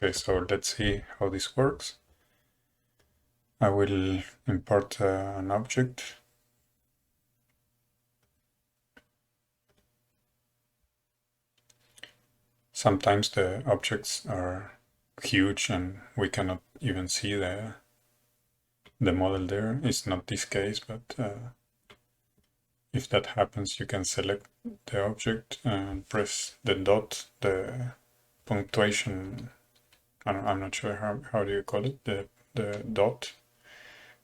Okay, so let's see how this works. I will import an object. Sometimes the objects are huge and we cannot even see the model there. It's not this case, but if that happens, you can select the object and press the dot, the punctuation. I'm not sure how do you call it, the dot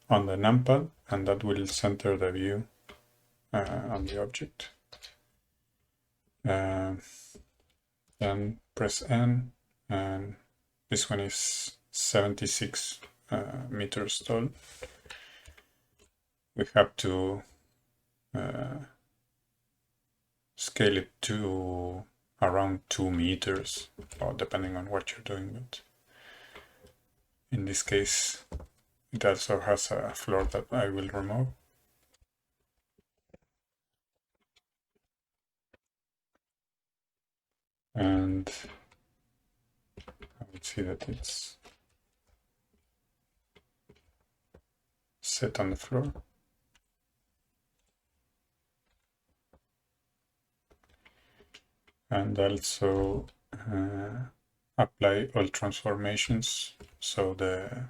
on the numpad, and that will center the view on the object. Then press N, and this one is 76 meters tall. We have to scale it to around 2 meters, or depending on what you're doing. But in this case, it also has a floor that I will remove. And I would see that it's set on the floor. And also apply all transformations so the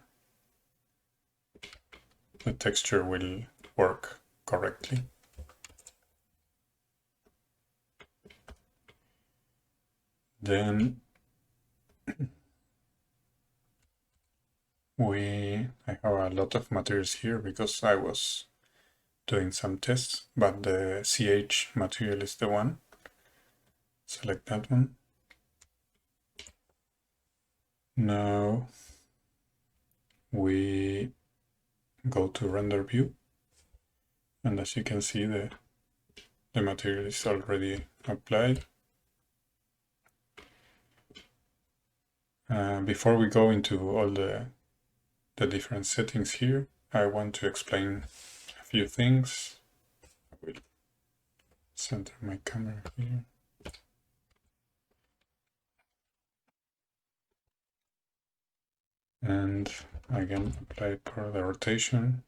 texture will work correctly. Then I have a lot of materials here because I was doing some tests, but the CH material is the one. Select that one. Now we go to render view, and as you can see, the material is already applied. Before we go into all the different settings here, I want to explain a few things. I will center my camera here. And again, apply it for the rotation.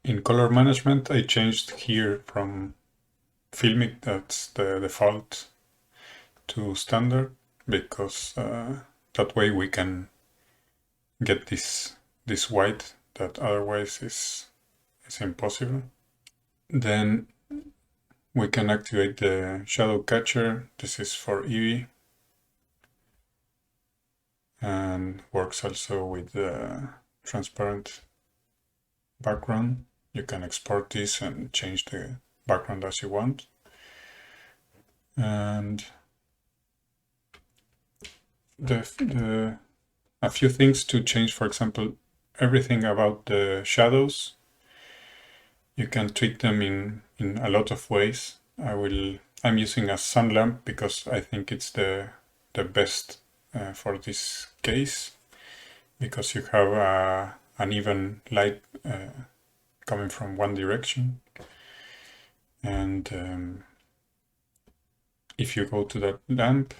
In color management, I changed here from filmic, that's the default, to standard, because that way we can get this white that otherwise is impossible. Then we can activate the shadow catcher. This is for Eevee, and works also with the transparent background. You can export this and change the background as you want. And a few things to change, for example, everything about the shadows. You can tweak them in a lot of ways. I'm using a sun lamp because I think it's the best for this case, because you have an even light coming from one direction. And if you go to that lamp,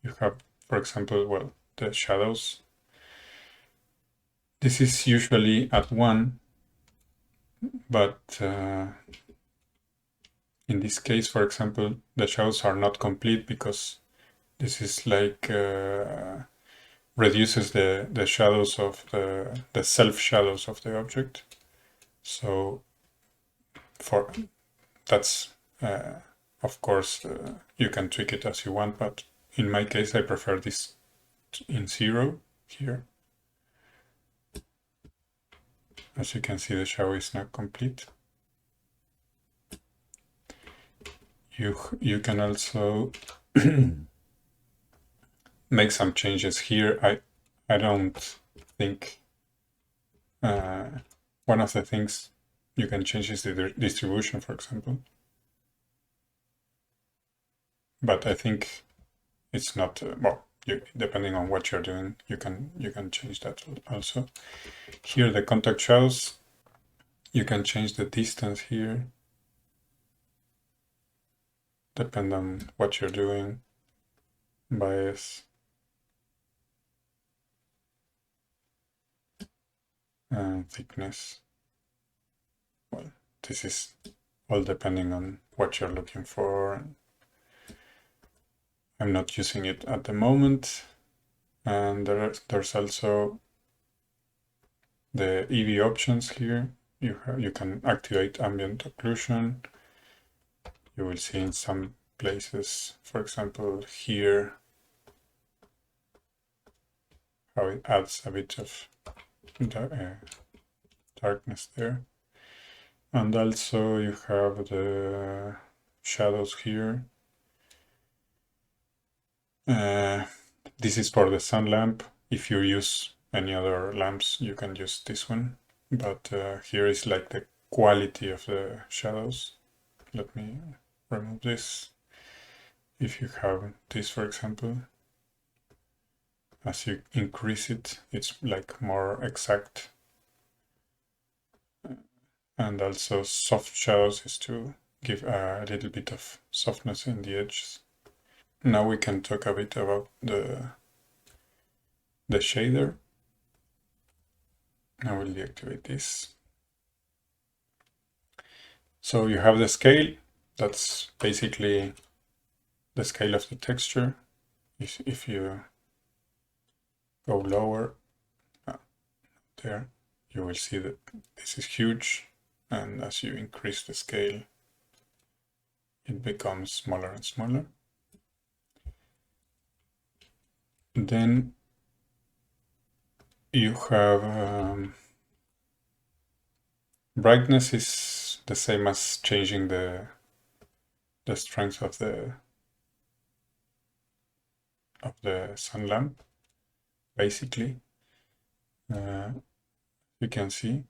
you have, for example, well, the shadows. This is usually at 1, but in this case, for example, the shadows are not complete because this is like reduces the shadows of the self shadows of the object. So for that's of course you can tweak it as you want, but in my case I prefer this in 0 here. As you can see, the shadow is not complete. You can also make some changes here. I don't think one of the things you can change is the distribution, for example. But I think it's not well. Depending on what you're doing, you can change that also. Here, the contact shadows, you can change the distance here, depend on what you're doing. bias, and thickness. Well, this is all depending on what you're looking for. I'm not using it at the moment. And there's also the EV options here. You can activate ambient occlusion. You will see in some places, for example, here, how it adds a bit of darkness there. And also you have the shadows here. This is for the sun lamp. If you use any other lamps, you can use this one. But here is like the quality of the shadows. Let me remove this. If you have this, for example, as you increase it, it's like more exact. And also soft shadows is to give a little bit of softness in the edges. Now we can talk a bit about the shader. I will deactivate this. So you have the scale. That's basically the scale of the texture. If you go lower, there, you will see that this is huge. And as you increase the scale, it becomes smaller and smaller. Then you have brightness is the same as changing the strength of the sun lamp. Basically, you can see.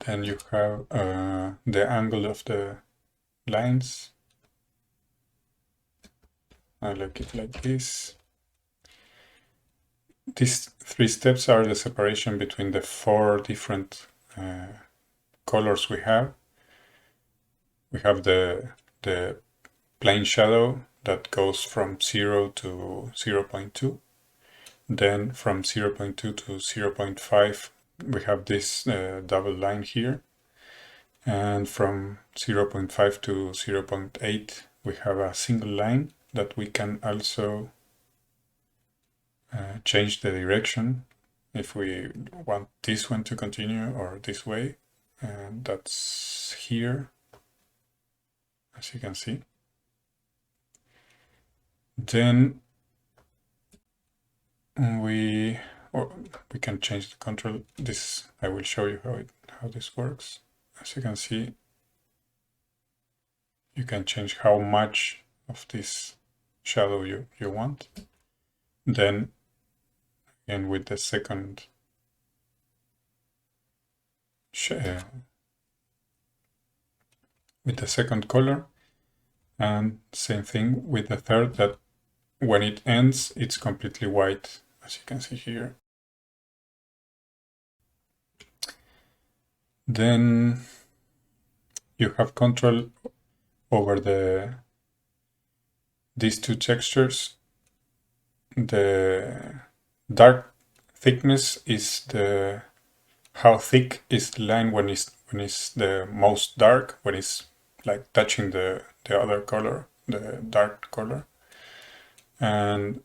Then you have the angle of the lines. I like it like this. These 3 steps are the separation between the 4 different colors we have. We have the plane shadow that goes from 0 to 0.2. Then from 0.2 to 0.5, we have this double line here. And from 0.5 to 0.8, we have a single line that we can also change the direction if we want this one to continue or this way. And that's here, as you can see. Then we can change the control. This I will show you how this works. As you can see, you can change how much of this shadow you want. Then again with the second color, and same thing with the third, that when it ends, it's completely white, as you can see here. Then you have control over these 2 textures. The dark thickness is how thick is the line when it's the most dark, when it's like touching the other color, the dark color, and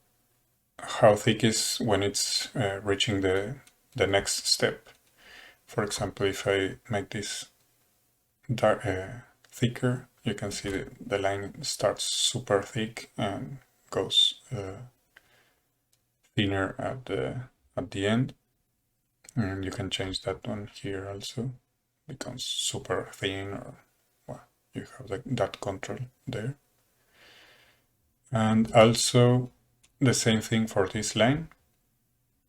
how thick is when it's reaching the next step. For example, if I make this dark, thicker, you can see the line starts super thick and goes thinner at the end. And you can change that one here also. Becomes super thin, or well, you have that control there. And also the same thing for this line.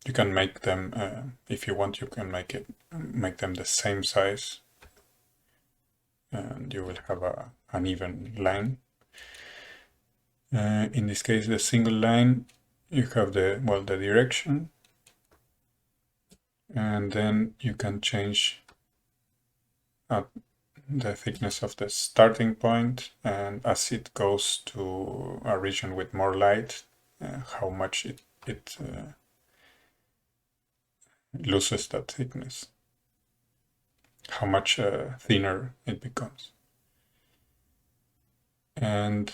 You can make them, if you want, you can make them the same size, and you will have an even line. In this case, the single line, you have the direction, and then you can change the thickness of the starting point, and as it goes to a region with more light, how much it loses that thickness, how much thinner it becomes. And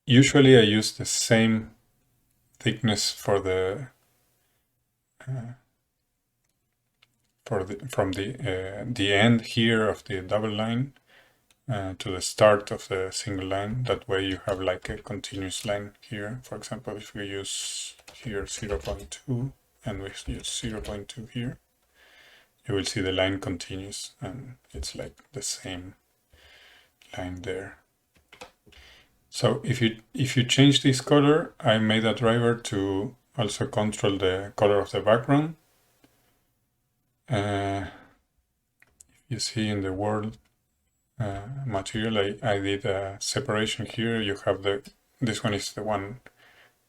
usually I use the same thickness for the from the end here of the double line to the start of the single line. That way you have like a continuous line here. For example, if we use here 0.2 and we use 0.2 here, you will see the line continues and it's like the same line there. So if you change this color, I made a driver to also control the color of the background. If you see in the world material, I did a separation here. You have this one is the one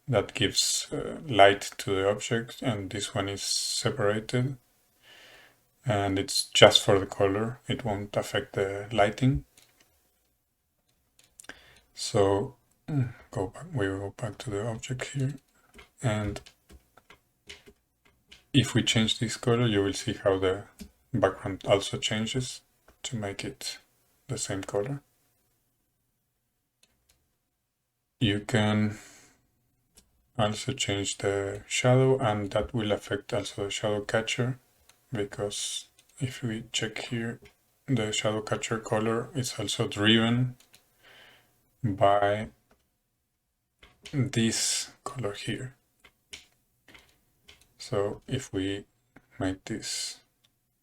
that gives light to the object, and this one is separated, and it's just for the color. It won't affect the lighting. So we go back to the object here, and if we change this color, you will see how the background also changes to make it the same color. You can also change the shadow, and that will affect also the shadow catcher, because if we check here, the shadow catcher color is also driven by this color here. So if we make this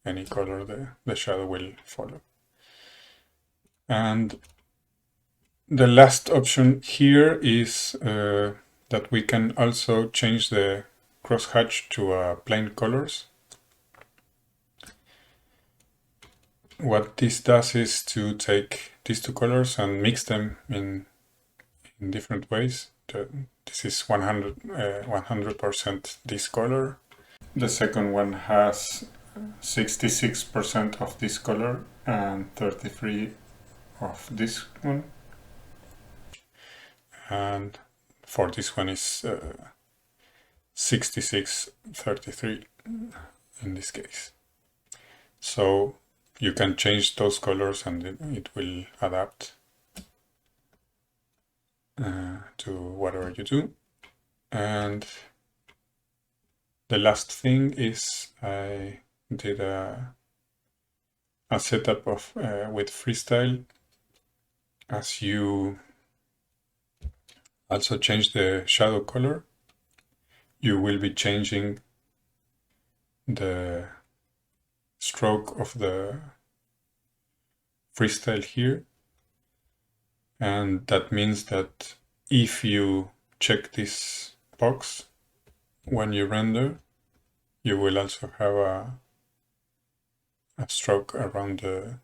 any color, the shadow will follow. And the last option here is that we can also change the crosshatch to plain colors. What this does is to take these two colors and mix them in different ways. This is 100% this color. The second one has 66% of this color and 33% of this one. And for this one is 66-33 in this case. So you can change those colors and it will adapt to whatever you do. And the last thing is I did a setup of with freestyle. As you also change the shadow color, you will be changing the stroke of the freestyle here, and that means that if you check this box when you render, you will also have a stroke around the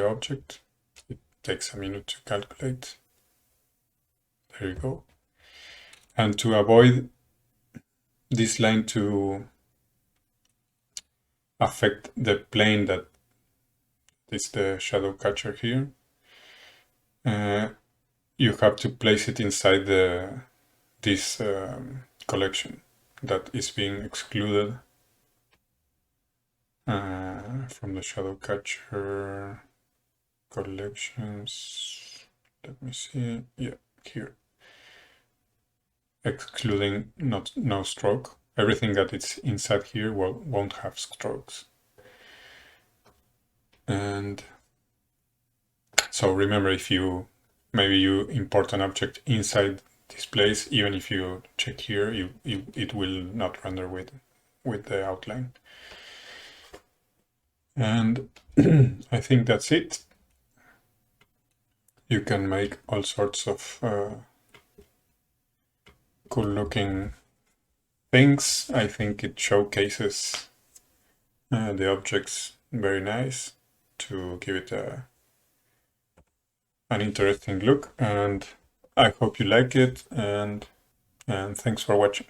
object. It takes a minute to calculate. There you go. And to avoid this line to affect the plane that is the shadow catcher here, you have to place it inside this collection that is being excluded from the shadow catcher collections. Let me see. Yeah, here. Excluding no stroke. Everything that is inside here won't have strokes. And so remember, if maybe you import an object inside this place, even if you check here, it will not render with the outline. And I think that's it. You can make all sorts of cool looking things. I think it showcases the objects very nice to give it an interesting look, and I hope you like it, and thanks for watching.